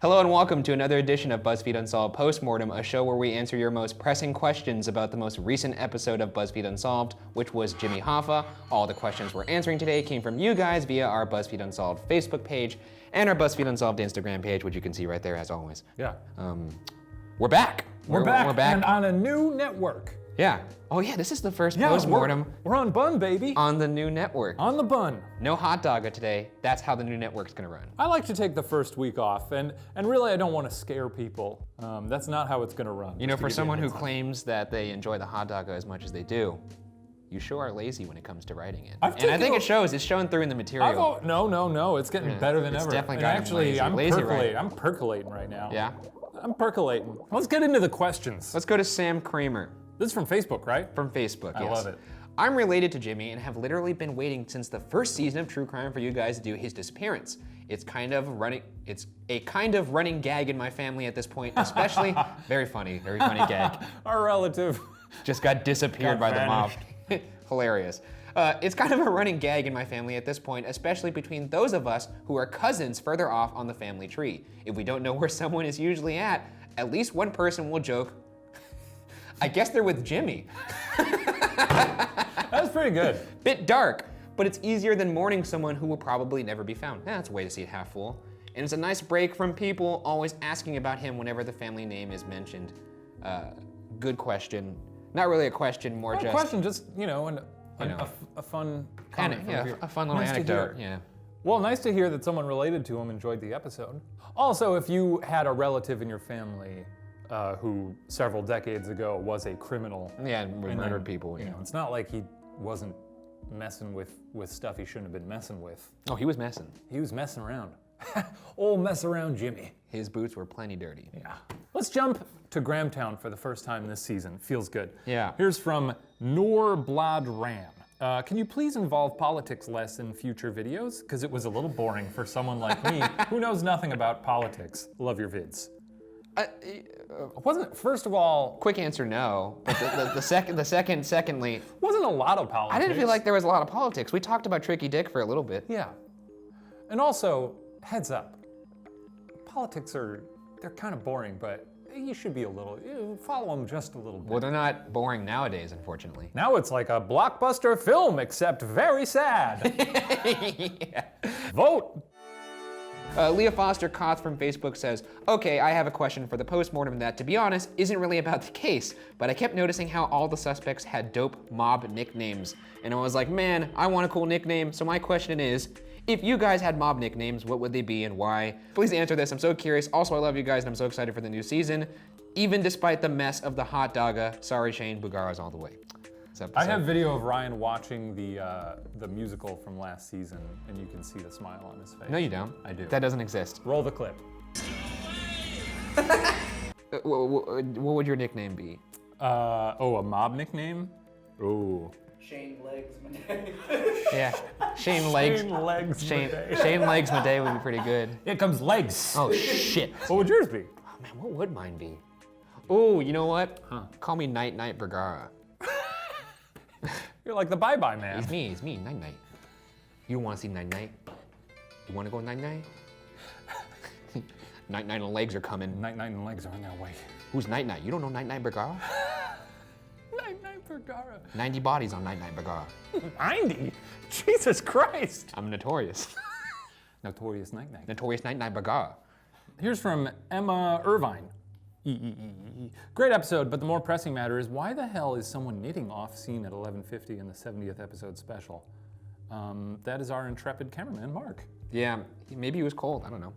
Hello and welcome to another edition of BuzzFeed Unsolved Postmortem, a show where we answer your most pressing questions about the most recent episode of BuzzFeed Unsolved, which was Jimmy Hoffa. All the questions we're answering today came from you guys via our BuzzFeed Unsolved Facebook page and our BuzzFeed Unsolved Instagram page, which you can see right there as always. Yeah. We're back. We're back and on a new network. Yeah. Oh yeah, this is the first postmortem. We're on Bun, baby. On the new network. On the Bun. No hot dogga today. That's how the new network's gonna run. I like to take the first week off, and really I don't want to scare people. That's not how it's gonna run. You know, for someone who claims that they enjoy the hot dogga as much as they do, you sure are lazy when it comes to writing it. And I think it shows. It's shown through in the material. No. It's getting better than ever. It's definitely and actually, I'm lazy, percolating. right? I'm percolating right now. Yeah? I'm percolating. Let's get into the questions. Let's go to Sam Kramer. This is from Facebook, right? From Facebook, yes. I love it. I'm related to Jimmy and have literally been waiting since the first season of True Crime for you guys to do his disappearance. It's a kind of running gag in my family at this point, especially, very funny gag. Our relative. Just got disappeared by the mob. Hilarious. It's kind of a running gag in my family at this point, especially between those of us who are cousins further off on the family tree. If we don't know where someone is usually at least one person will joke, I guess they're with Jimmy. That was pretty good. Bit dark, but it's easier than mourning someone who will probably never be found. That's a way to see it half full. And it's a nice break from people always asking about him whenever the family name is mentioned. Good question. Not really a question, more just... A question, just, a fun comment. A fun little anecdote, yeah. Well, nice to hear that someone related to him enjoyed the episode. Also, if you had a relative in your family who several decades ago was a criminal. Yeah, and murdered people. You know, it's not like he wasn't messing with stuff he shouldn't have been messing with. Oh, he was messing. He was messing around. Old mess around Jimmy. His boots were plenty dirty. Yeah. Let's jump to Grahamtown for the first time this season. Feels good. Yeah. Here's from Noor Blad Ram. Can you please involve politics less in future videos? Because it was a little boring for someone like me who knows nothing about politics. Love your vids. First of all, quick answer, no. But secondly, wasn't a lot of politics. I didn't feel like there was a lot of politics. We talked about Tricky Dick for a little bit. Yeah. And also, heads up, politics they're kind of boring, but you should be follow them just a little bit. Well, they're not boring nowadays, unfortunately. Now it's like a blockbuster film, except very sad. Yeah. Vote. Leah Foster Koth from Facebook says, okay, I have a question for the postmortem that, to be honest, isn't really about the case, but I kept noticing how all the suspects had dope mob nicknames. And I was like, man, I want a cool nickname, so my question is, if you guys had mob nicknames, what would they be and why? Please answer this, I'm so curious. Also, I love you guys and I'm so excited for the new season, even despite the mess of the hot dogga. Sorry, Shane, Bugara's all the way. I have video of Ryan watching the musical from last season, and you can see the smile on his face. No, you don't. I do. That doesn't exist. Roll the clip. What would your nickname be? A mob nickname? Ooh. Shane Legs Madej. Yeah, Shane Legs. Shane Legs Madej. Shane Legs Madej would be pretty good. Here comes Legs. Oh shit. What would yours be? Oh man, what would mine be? Oh, you know what? Huh. Call me Night Night Bergara. You're like the bye-bye man. It's me, Night Night. You wanna see Night Night? You wanna go Night Night? Night Night and Legs are coming. Night Night and Legs are on their way. Who's Night Night? You don't know Night Night Bergara? Night Night Bergara. 90 bodies on Night Night Bergara. 90? Jesus Christ. I'm notorious. Notorious Night Night. Notorious Night Night Bergara. Here's from Emma Irvine. Great episode, but the more pressing matter is why the hell is someone knitting off scene at 11:50 in the 70th episode special? That is our intrepid cameraman, Mark. Yeah, maybe he was cold, I don't know.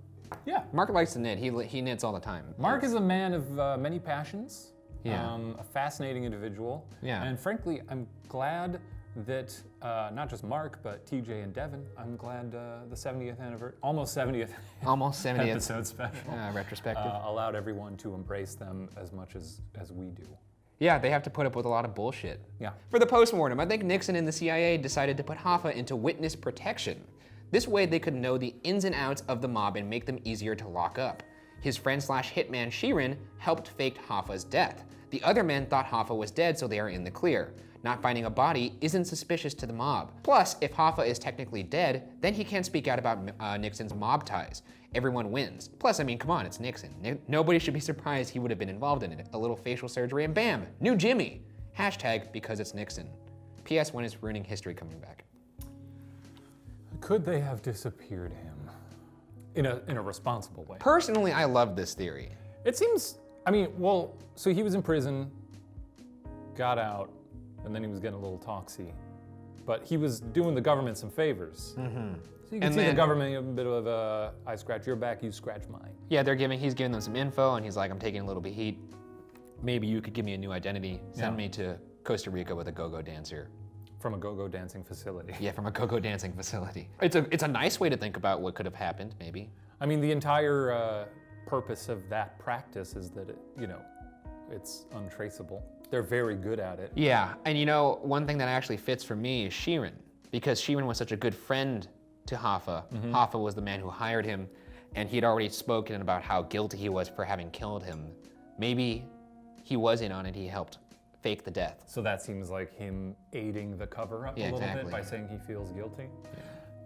Yeah. Mark likes to knit, he knits all the time. Mark is a man of many passions. Yeah. A fascinating individual. Yeah. And frankly, I'm glad that not just Mark, but TJ and Devin, I'm glad the 70th anniversary, almost 70th episode special retrospective allowed everyone to embrace them as much as we do. Yeah, they have to put up with a lot of bullshit. Yeah. For the postmortem, I think Nixon and the CIA decided to put Hoffa into witness protection. This way they could know the ins and outs of the mob and make them easier to lock up. His friend/hitman Sheeran helped fake Hoffa's death. The other men thought Hoffa was dead, so they are in the clear. not finding a body isn't suspicious to the mob. Plus, if Hoffa is technically dead, then he can't speak out about Nixon's mob ties. Everyone wins. Plus, I mean, come on, it's Nixon. Nobody should be surprised he would have been involved in it. A little facial surgery and bam, new Jimmy. Hashtag because it's Nixon. P.S. when is ruining history coming back? Could they have disappeared him in a responsible way? Personally, I love this theory. It seems, I mean, well, so he was in prison, got out, and then he was getting a little toxy. But he was doing the government some favors. So you can see the government a bit of a, I scratch your back, you scratch mine. Yeah, he's giving them some info, and he's like, I'm taking a little bit of heat. Maybe you could give me a new identity. Send me to Costa Rica with a go-go dancer. From a go-go dancing facility. Yeah, from a go-go dancing facility. It's a nice way to think about what could have happened, maybe. I mean, the entire purpose of that practice is that it's untraceable. They're very good at it. Yeah, and one thing that actually fits for me is Sheeran, because Sheeran was such a good friend to Hoffa. Hoffa was the man who hired him, and he had already spoken about how guilty he was for having killed him. Maybe he was in on it, he helped fake the death. So that seems like him aiding the cover-up a little bit by saying he feels guilty. Yeah.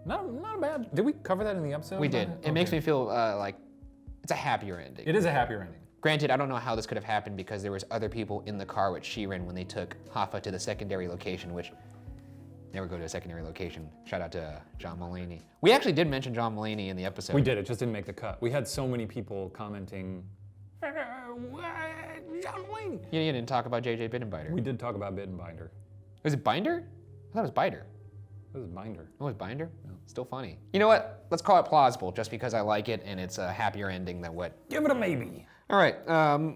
Not bad. Did we cover that in the episode? We did. It makes me feel like it's a happier ending. It is a happier ending. Granted, I don't know how this could have happened because there was other people in the car with Sheeran when they took Hoffa to the secondary location, which never go to a secondary location. Shout out to John Mulaney. We actually did mention John Mulaney in the episode. We did, it just didn't make the cut. We had so many people commenting, John Mulaney. You didn't talk about JJ Bittenbinder. We did talk about Bittenbinder. Was it Binder? I thought it was Biter. It was Binder. Oh, it was Binder? Yeah. Still funny. You know what? Let's call it plausible, just because I like it and it's a happier ending than what. Give it a maybe. All right,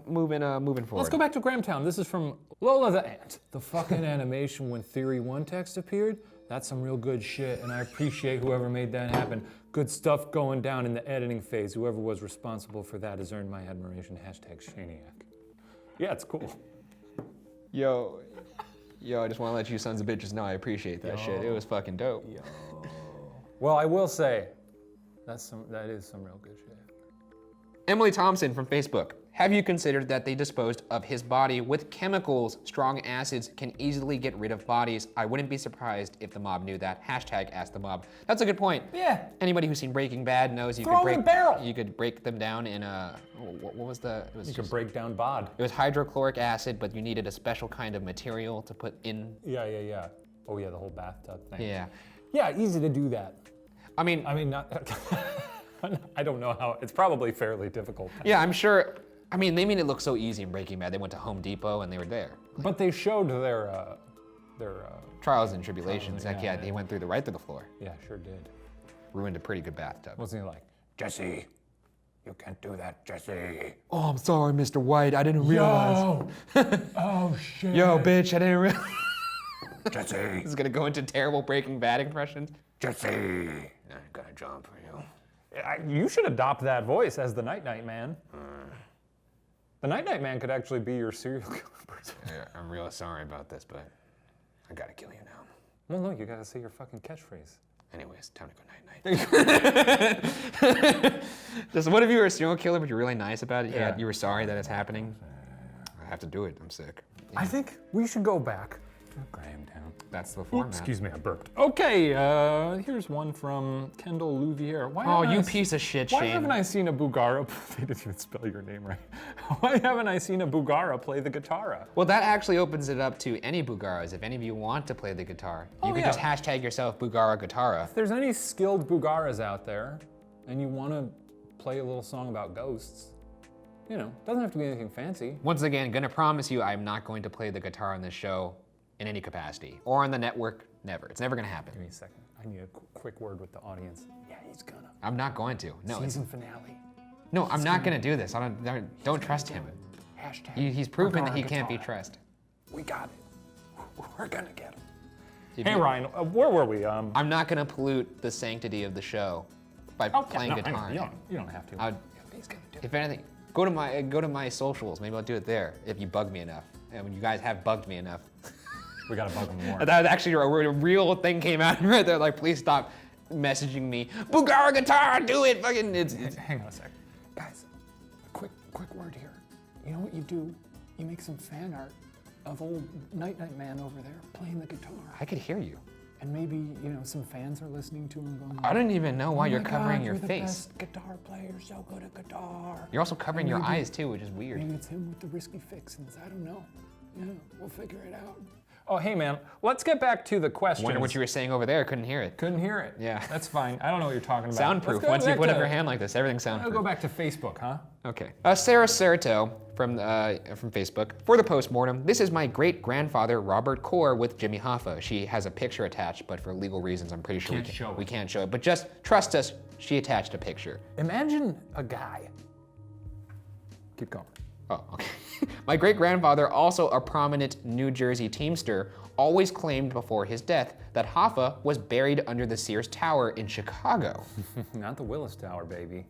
moving forward. Let's go back to Grahamtown. This is from Lola the Ant. The fucking animation when Theory 1 text appeared, that's some real good shit, and I appreciate whoever made that happen. Good stuff going down in the editing phase. Whoever was responsible for that has earned my admiration. Hashtag Shaniac. Yeah, it's cool. Yo, I just want to let you sons of bitches know I appreciate that shit. It was fucking dope. Yo. Well, I will say, that is some real good shit. Emily Thompson from Facebook. Have you considered that they disposed of his body with chemicals? Strong acids can easily get rid of bodies. I wouldn't be surprised if the mob knew that. Hashtag ask the mob. That's a good point. Yeah. Anybody who's seen Breaking Bad knows you could break them down in a, what was the? You could break down bod. It was hydrochloric acid, but you needed a special kind of material to put in. Yeah. Oh yeah, the whole bathtub thing. Yeah. Yeah, easy to do that. I mean, not. I don't know how. It's probably fairly difficult. Yeah, I'm sure. I mean, they made it look so easy in Breaking Bad. They went to Home Depot and they were there. But they showed their trials and tribulations. They went right through the floor. Yeah, sure did. Ruined a pretty good bathtub. Wasn't he like, Jesse, you can't do that, Jesse. Oh, I'm sorry, Mr. White. I didn't realize. Oh shit. Yo, bitch, I didn't realize. Jesse. This is gonna go into terrible Breaking Bad impressions. Jesse. I'm gonna jump for you. You should adopt that voice as the Night Man. The Night Man could actually be your serial killer person. Yeah, I'm real sorry about this, but I gotta kill you now. Well, no, you gotta say your fucking catchphrase. Anyways, time to go night-night. Just what if you were a serial killer, but you're really nice about it? Yeah. You were sorry that it's happening? I have to do it. I'm sick. Yeah. I think we should go back to Grahamtown. That's the format. Excuse me, I burped. Okay, here's one from Kendall Louvier. Piece of shit, Shane. Why haven't I seen a Bugara? They didn't even spell your name right. Why haven't I seen a Bugara play the guitar? Well, that actually opens it up to any Bugaras. If any of you want to play the guitar, you could just hashtag yourself Bugara Guitara. If there's any skilled Bugaras out there, and you want to play a little song about ghosts, doesn't have to be anything fancy. Once again, gonna promise you I'm not going to play the guitar on this show in any capacity. Or on the network, never. It's never gonna happen. Give me a second. I need a quick word with the audience. Yeah, he's gonna. I'm not going to. No. Season finale. No, I'm not gonna do this. Don't trust him. Hashtag. He's proven that he can't be trusted. We got it. We're gonna get him. Hey Ryan, where were we? I'm not gonna pollute the sanctity of the show by playing guitar. You don't have to. He's gonna do it. If anything, go to my socials. Maybe I'll do it there if you bug me enough. And when you guys have bugged me enough. We gotta bug him more. That was actually a real thing came out right there. Like, please stop messaging me. Bugara guitar, do it. Fucking. It's Hang on a sec, guys. Quick word here. You know what you do? You make some fan art of old Night Man over there playing the guitar. I could hear you. And maybe, some fans are listening to him going, I don't even know why you're covering your you're face. The best guitar player, so good at guitar. You're also covering your eyes too, which is weird. Maybe it's him with the risky fixins. I don't know. Yeah, we'll figure it out. Oh, hey man, let's get back to the question. Wonder what you were saying over there. Couldn't hear it. Couldn't hear it. Yeah. That's fine. I don't know what you're talking about. Soundproof. Once you put up your hand like this, everything's I'll soundproof. go back to Facebook, huh? Okay. Sarah Certo from Facebook. For the postmortem, this is my great-grandfather Robert Core with Jimmy Hoffa. She has a picture attached, but for legal reasons, I'm pretty sure we can't show it. But just trust us, she attached a picture. Imagine a guy. Keep going. Oh, okay. My great-grandfather, also a prominent New Jersey Teamster, always claimed before his death that Hoffa was buried under the Sears Tower in Chicago. Not the Willis Tower, baby.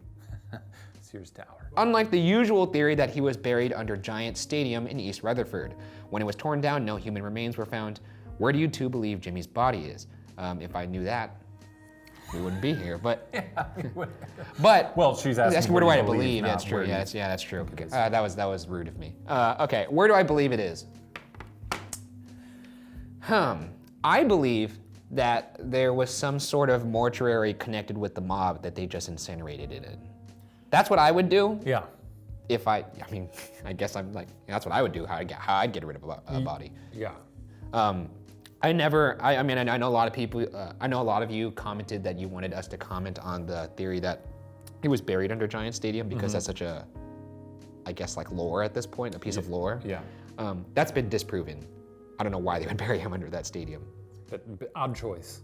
Sears Tower. Unlike the usual theory that he was buried under Giant Stadium in East Rutherford. When it was torn down, no human remains were found. Where do you two believe Jimmy's body is? If I knew that, we wouldn't be here, but... but... Well, she's asking where do I believe? That's true, that's true. Okay. That was rude of me. Okay, where do I believe it is? I believe that there was some sort of mortuary connected with the mob that they just incinerated it in. That's what I would do. Yeah. If I guess I'm like, that's what I would do, how I'd get rid of a body. Yeah. I know a lot of people, I know a lot of you commented that you wanted us to comment on the theory that he was buried under Giant Stadium because that's such a, I guess like lore at this point, a piece of lore. Yeah. That's been disproven. I don't know why they would bury him under that stadium. But odd choice.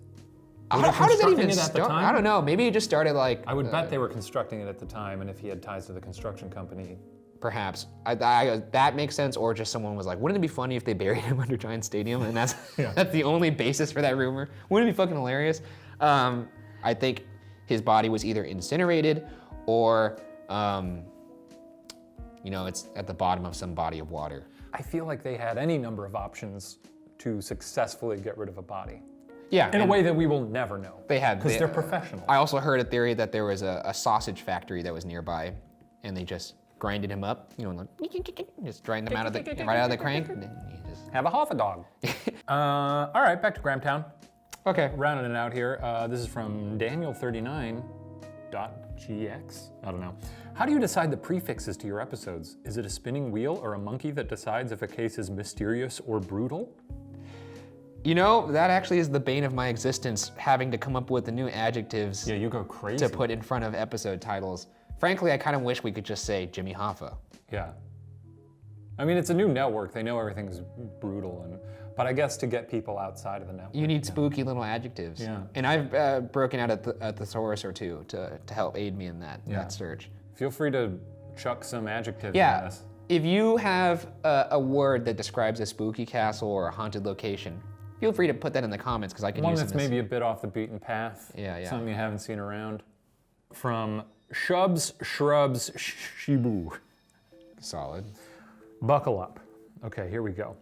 How does that even start? I don't know, maybe it just started like... I would bet they were constructing it at the time, and if he had ties to the construction company. Perhaps. That makes sense, or just someone was like, wouldn't it be funny if they buried him under Giant Stadium? And that's that's the only basis for that rumor. Wouldn't it be fucking hilarious? I think his body was either incinerated or, it's at the bottom of some body of water. I feel like they had any number of options to successfully get rid of a body. Yeah. In a way that we will never know. They had. Because they're professional. I also heard a theory that there was a sausage factory that was nearby, and they just grinded him up, just grind them out of the crank. And then you just... Have a Hoffa dog. All right, back to Grahamtown. Okay. Rounding it out here. This is from Daniel39.gx. I don't know. How do you decide the prefixes to your episodes? Is it a spinning wheel or a monkey that decides if a case is mysterious or brutal? That actually is the bane of my existence, having to come up with the new adjectives. Yeah, you go crazy. To put in front of episode titles. Frankly, I kind of wish we could just say Jimmy Hoffa. Yeah. I mean, it's a new network. They know everything's brutal, but I guess to get people outside of the network. You need spooky little adjectives. Yeah. And I've broken out a thesaurus or two to help aid me in that search. Feel free to chuck some adjectives at us. If you have a word that describes a spooky castle or a haunted location, feel free to put that in the comments because I can use it. One that's maybe a bit off the beaten path. Yeah. Something you haven't seen around. From Shrubs, Shibu. Solid. Buckle up. Okay, here we go.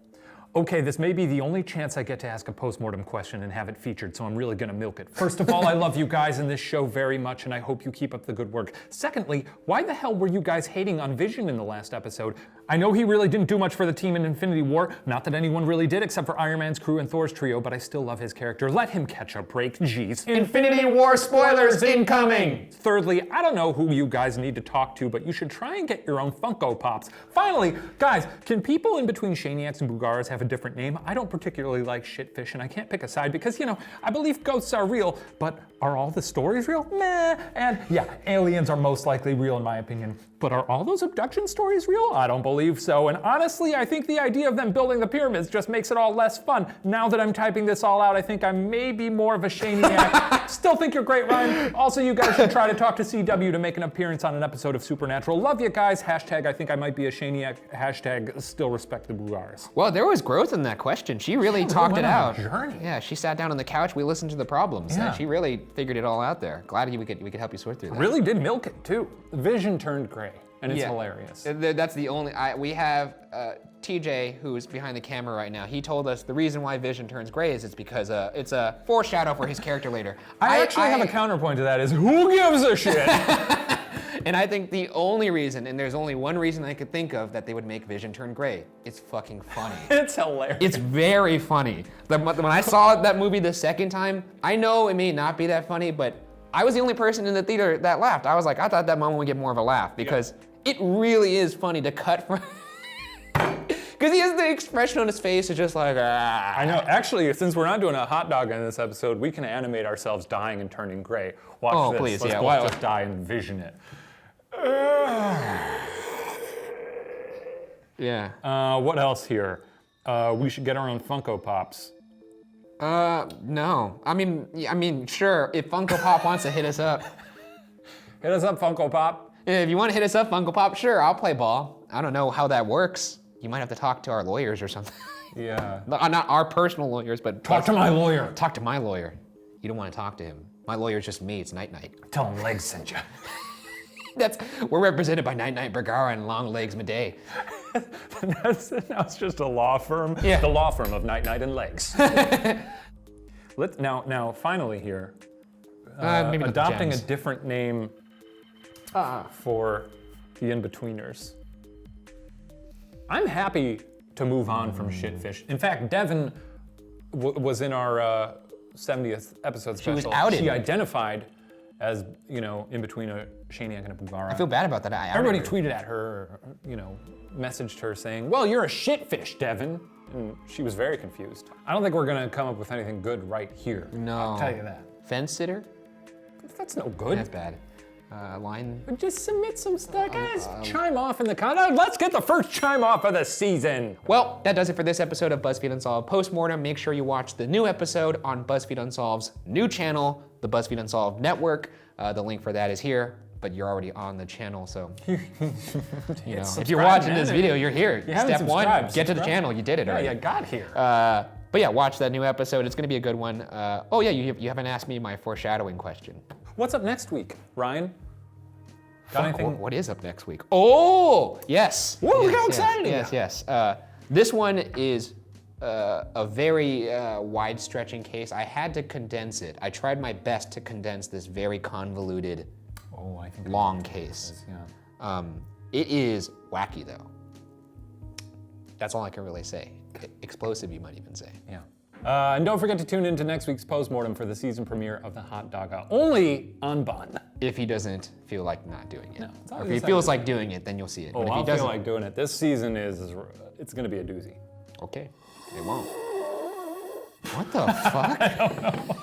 Okay, this may be the only chance I get to ask a postmortem question and have it featured, so I'm really gonna milk it. First of all, I love you guys in this show very much, and I hope you keep up the good work. Secondly, why the hell were you guys hating on Vision in the last episode? I know he really didn't do much for the team in Infinity War, not that anyone really did except for Iron Man's crew and Thor's trio, but I still love his character. Let him catch a break, jeez. Infinity War spoilers incoming! Thirdly, I don't know who you guys need to talk to, but you should try and get your own Funko Pops. Finally, guys, can people in between Shaniacs and Bugaras have a different name? I don't particularly like shitfish, and I can't pick a side because, I believe ghosts are real, but are all the stories real? Meh. And yeah, aliens are most likely real in my opinion. But are all those abduction stories real? I don't believe so. And honestly, I think the idea of them building the pyramids just makes it all less fun. Now that I'm typing this all out, I think I may be more of a Shaniac. Still think you're great, Ryan. Also, you guys should try to talk to CW to make an appearance on an episode of Supernatural. Love you guys. Hashtag I think I might be a Shaniac. Hashtag still respect the Bugaras. Well, there was growth in that question. She really talked it out. Journey. Yeah, she sat down on the couch. We listened to the problems. Yeah. She really figured it all out there. Glad we could help you sort through that. Really did milk it too. Vision turned gray. And it's hilarious. That's the only, we have TJ, who's behind the camera right now. He told us the reason why Vision turns gray is it's because it's a foreshadow for his character later. I actually have a counterpoint to that is, who gives a shit? And I think the only reason, and there's only one reason I could think of that they would make Vision turn gray, it's fucking funny. It's hilarious. It's very funny. When I saw that movie the second time, I know it may not be that funny, but I was the only person in the theater that laughed. I was like, I thought that moment would get more of a laugh because it really is funny to cut from. Because he has the expression on his face, it's just like, ah. I know. Actually, since we're not doing a hot dog in this episode, we can animate ourselves dying and turning gray. Watch this. Please, Let's yeah. both just die and vision it. Yeah. What else here? We should get our own Funko Pops. No. I mean, sure. If Funko Pop wants to hit us up. Hit us up, Funko Pop. Yeah, if you want to hit us up, Funko Pop, sure, I'll play ball. I don't know how that works. You might have to talk to our lawyers or something. Yeah. Not our personal lawyers, but Talk to my lawyer. Talk to my lawyer. You don't want to talk to him. My lawyer's just me. It's Night Night. Tell him Legs sent you. We're represented by Night Night Bergara and Long Legs Madej. Now it's just a law firm. Yeah. The law firm of Night Night and Legs. Now, finally here, maybe adopting a different name for the in-betweeners. I'm happy to move on from Shitfish. In fact, Devin was in our 70th episode special. She was outed. She identified as, in between a Shaniac and a Bugara. I feel bad about that. Everybody tweeted at her, messaged her saying, well, you're a shitfish, Devin. And she was very confused. I don't think we're gonna come up with anything good right here. No. I'll tell you that. Fence sitter? That's no good. That's bad. Line. Just submit some stuff. Guys, chime off in the comments. Let's get the first chime off of the season. Well, that does it for this episode of BuzzFeed Unsolved Postmortem. Make sure you watch the new episode on BuzzFeed Unsolved's new channel, the BuzzFeed Unsolved Network. The link for that is here, but you're already on the channel, so if you're watching this video, you're here. Step one, get to the channel. You did it already. Yeah, you got here. But yeah, watch that new episode. It's gonna be a good one. Oh yeah, you haven't asked me my foreshadowing question. What's up next week, Ryan? Got anything? What is up next week? Oh, yes. Whoa, look how yes, exciting! Yes. This one is a very wide-stretching case. I had to condense it. I tried my best to condense this very convoluted, long case. Yeah. It is wacky, though. That's all I can really say. Explosive, you might even say. Yeah. And don't forget to tune in to next week's postmortem for the season premiere of The Hot Dogga, only on Bun. If he doesn't feel like not doing it. No, or if he feels like doing it, then you'll see it. Oh, but if he I'll doesn't, feel like doing it. This season it's gonna be a doozy. Okay, it won't. What the fuck? I don't know.